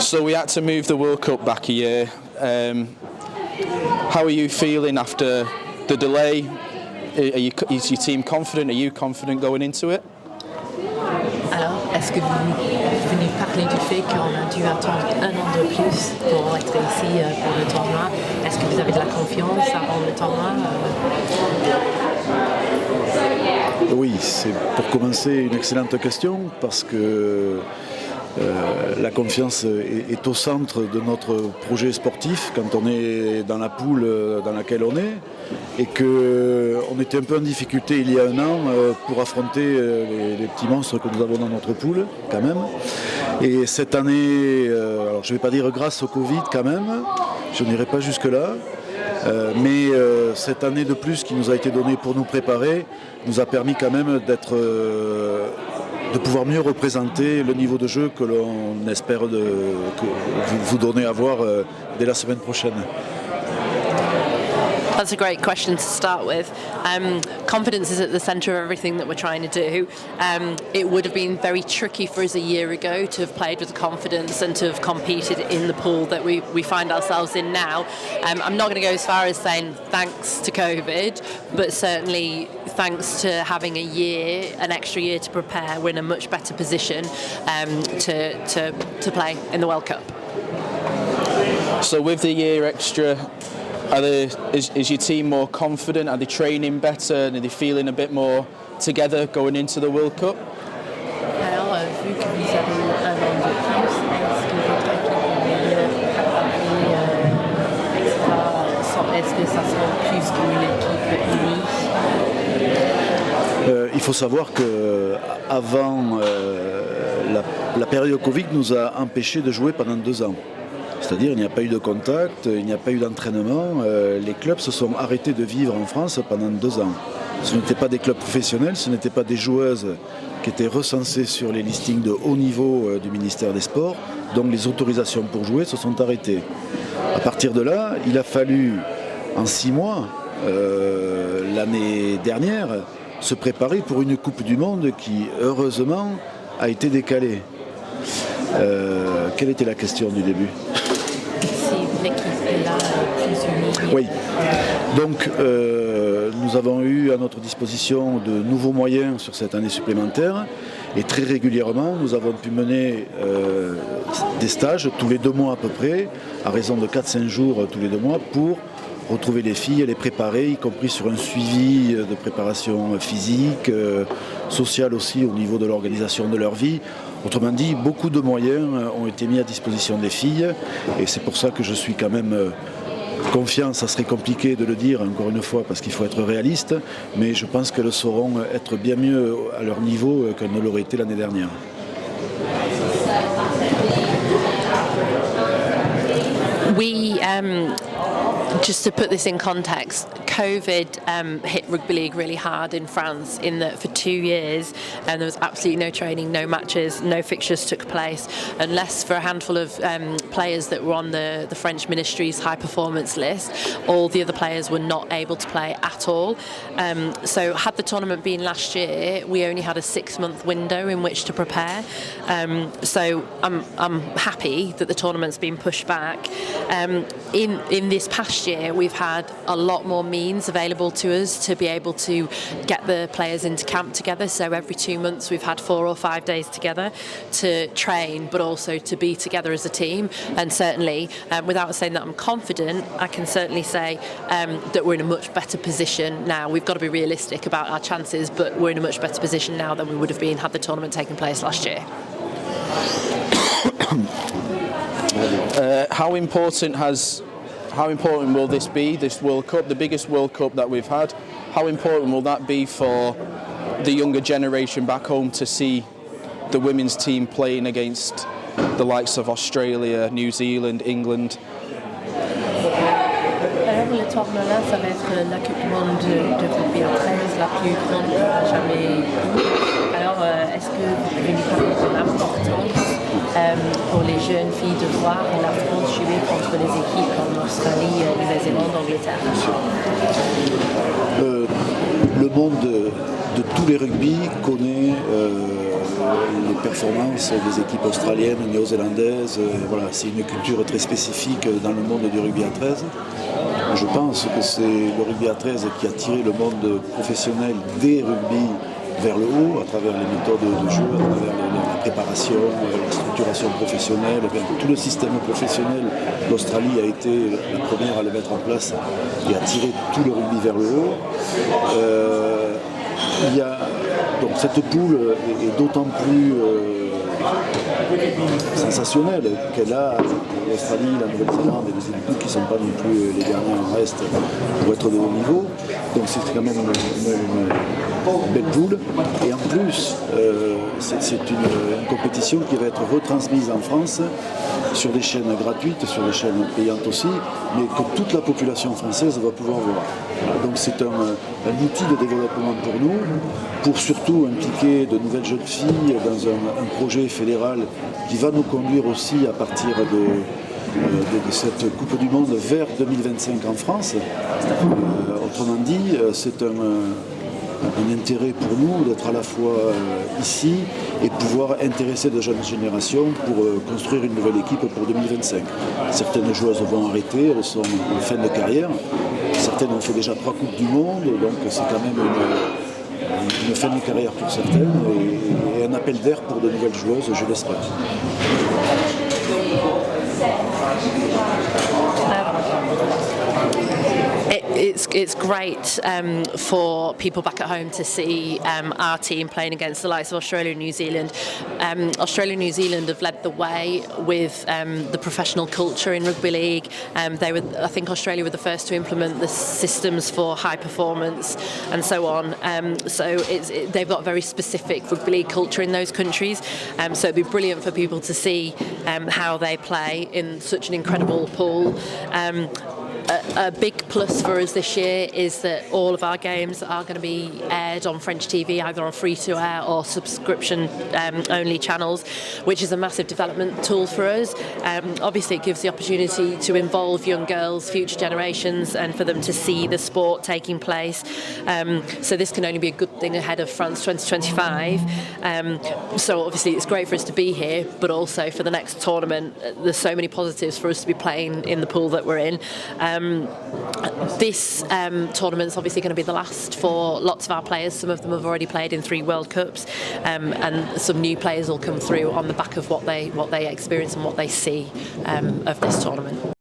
So we had to move the World Cup back a year. How are you feeling after the delay? Is your team confident? Are you confident going into it? Alors, est-ce que vous venez parler du fait qu'on a dû attendre un an de plus pour être ici pour le tournoi? Est-ce que vous avez de la confiance avant le tournoi? Oui, c'est pour commencer une excellente question parce que la confiance est au centre de notre projet sportif quand on est dans la poule dans laquelle on est et qu'on était un peu en difficulté il y a un an pour affronter les petits monstres que nous avons dans notre poule quand même. Et cette année, alors je ne vais pas dire grâce au Covid quand même, je n'irai pas jusque-là, mais cette année de plus qui nous a été donnée pour nous préparer nous a permis quand même de pouvoir mieux représenter le niveau de jeu que l'on espère que vous donner à voir dès la semaine prochaine. That's a great question to start with. Confidence is at the centre of everything that we're trying to do. It would have been very tricky for us a year ago to have played with confidence and to have competed in the pool that we find ourselves in now. I'm not going to go as far as saying thanks to COVID, but certainly thanks to having an extra year to prepare, we're in a much better position to play in the World Cup. So with the year extra, is your team more confident? Are they training better? Are they feeling a bit more together going into the World Cup? Alors, vu que vous avez un an de plus, est-ce que votre équipe est mieux préparée, etc. Est-ce que ça sera plus qu'une équipe unie? Il faut savoir qu'avant la période Covid nous a empêchés de jouer pendant 2 ans. C'est-à-dire il n'y a pas eu de contact, il n'y a pas eu d'entraînement. Les clubs se sont arrêtés de vivre en France pendant 2 ans. Ce n'étaient pas des clubs professionnels, ce n'étaient pas des joueuses qui étaient recensées sur les listings de haut niveau du ministère des Sports. Donc les autorisations pour jouer se sont arrêtées. À partir de là, il a fallu en 6 mois, l'année dernière, se préparer pour une Coupe du Monde qui, heureusement, a été décalée. Quelle était la question du début ? Si l'équipe est là, plus unie. Oui. Donc, nous avons eu à notre disposition de nouveaux moyens sur cette année supplémentaire et très régulièrement, nous avons pu mener des stages tous les 2 mois à peu près, à raison de 4-5 jours tous les 2 mois pour retrouver les filles et les préparer, y compris sur un suivi de préparation physique, sociale aussi au niveau de l'organisation de leur vie. Autrement dit, beaucoup de moyens ont été mis à disposition des filles et c'est pour ça que je suis quand même confiant. Ça serait compliqué de le dire encore une fois parce qu'il faut être réaliste, mais je pense qu'elles sauront être bien mieux à leur niveau qu'elles ne l'auraient été l'année dernière. Just to put this in context, COVID hit rugby league really hard in France in that for 2 years and there was absolutely no training, no matches, no fixtures took place unless for a handful of players that were on the French ministry's high performance list. All the other players were not able to play at all. So had the tournament been last year, we only had a 6-month window in which to prepare. So I'm happy that the tournament's been pushed back. In this past year, we've had a lot more means available to us to be able to get the players into camp together. So every 2 months we've had 4 or 5 days together to train, but also to be together as a team. And certainly, without saying that I'm confident, I can certainly say that we're in a much better position now. We've got to be realistic about our chances, but we're in a much better position now than we would have been had the tournament taken place last year. How important will this be, this World Cup, the biggest World Cup that we've had? How important will that be for the younger generation back home to see the women's team playing against the likes of Australia, New Zealand, England? Alors le tournoi-là, ça va être la Coupe du Monde de rugby à 13, la plus grande qu'on a jamais eue. Alors, est-ce que vous pouvez nous parler de l'importance pour les jeunes filles de voir la France jouer contre les équipes comme l'Australie, Nouvelle-Zélande, Angleterre? Le monde de tous les rugby connaît les performances des équipes australiennes, néo-zélandaises. Voilà, c'est une culture très spécifique dans le monde du rugby à 13. Je pense que c'est le rugby à 13 qui a tiré le monde professionnel des rugby vers le haut, à travers les méthodes de jeu, à travers la préparation, la structuration professionnelle, tout le système professionnel. L'Australie a été la première à le mettre en place et à tirer tout le rugby vers le haut. Donc cette poule est d'autant plus sensationnelle qu'elle a l'Australie, la Nouvelle-Zélande et les États-Unis qui ne sont pas non plus les derniers en reste pour être de haut niveau. Donc c'est quand même une belle poule. Et en plus, c'est une compétition qui va être retransmise en France sur des chaînes gratuites, sur des chaînes payantes aussi, mais que toute la population française va pouvoir voir. Donc c'est un outil de développement pour nous, pour surtout impliquer de nouvelles jeunes filles dans un projet fédéral qui va nous conduire aussi à partir de cette Coupe du Monde vers 2025 en France. Autrement dit, c'est un intérêt pour nous d'être à la fois ici et pouvoir intéresser de jeunes générations pour construire une nouvelle équipe pour 2025. Certaines joueuses vont arrêter, elles sont en fin de carrière. Certaines ont fait déjà 3 Coupes du Monde, donc c'est quand même une fin de carrière pour certaines et un appel d'air pour de nouvelles joueuses, je l'espère. It's great for people back at home to see our team playing against the likes of Australia and New Zealand. Australia and New Zealand have led the way with the professional culture in rugby league. I think Australia were the first to implement the systems for high performance and so on. They've got very specific rugby league culture in those countries. So it'd be brilliant for people to see how they play in such an incredible pool. A big plus for us this year is that all of our games are going to be aired on French TV, either on free-to-air or subscription-only channels, which is a massive development tool for us. Obviously, it gives the opportunity to involve young girls, future generations, and for them to see the sport taking place. So this can only be a good thing ahead of France 2025. So obviously, it's great for us to be here, but also for the next tournament, there's so many positives for us to be playing in the pool that we're in. This tournament's obviously going to be the last for lots of our players. Some of them have already played in 3 World Cups, and some new players will come through on the back of what they experience and what they see of this tournament.